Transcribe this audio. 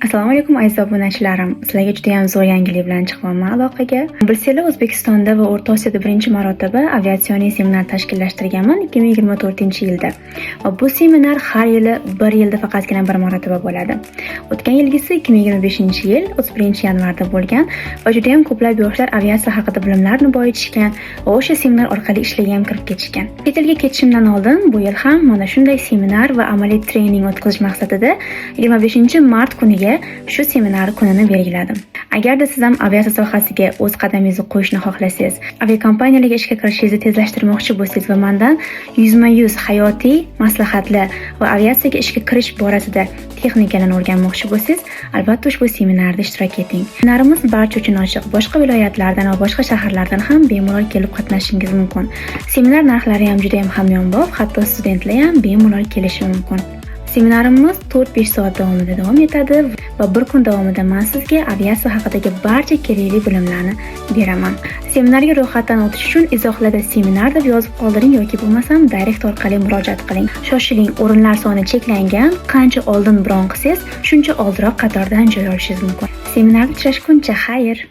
Assalomu alaykum aziz obunachilarim. Sizlarga juda ham zo'r yangilik bilan chiqyapman aloqaga. Bilsanglar, O'zbekistonda va O'rta Osiyoda birinchi marotaba aviatsion seminar tashkillashtirganman 2024-yilda. Va bu seminar har yili bir yilda faqatgina bir marotaba bo'ladi. O'tgan yilgisi 2025-yil 31-yanvarda bo'lgan va juda ham ko'plab yoshlar aviatsiya haqida bilimlarini boyitishgan va o'sha seminar orqali ishlashga ham kirib ketishgan. Chet elga ketishimdan oldin bu yil ham mana shunday seminar va amaliy trening o'tkazish maqsadida 25-mart kuniga shu seminar kunini belgiladim. Agarda siz ham aviatsiya sohasiga o'z qadamingizni qo'yishni xohlasangiz, aviakompaniyalarga ishga kirishingizni tezlashtirmoqchi bo'lsangiz va mendan yuzma-yuz hayotiy maslahatlar va aviatsiyaga ishga kirish borasida texnikalarni o'rganmoqchi bo'lsangiz, albatta ushbu seminarda ishtirok eting. Seminarimiz barcha uchun ochiq. Boshqa viloyatlardan va boshqa shaharlardan ham bemalol kelib qatnashishingiz mumkin. Seminar narxlari ham juda ham hamyonbop, hatto studentlar ham bemalol kelishi mumkin. Seminarimiz 4-5 soat davomida davom etadi va bir kun davomida men sizga aviatsiya haqidagi barcha kerakli bilimlarni beraman. Seminarga ro'yxatdan o'tish uchun izohlarda seminar deb yozib qoldiring yoki bo'lmasam direkt orqali murojaat qiling. Shoshiling, o'rinlar soni cheklangan. Qancha oldin bron qilsangiz, shuncha oldinroq qatordan joy olishingiz mumkin. Seminarda uchrashguncha xayr.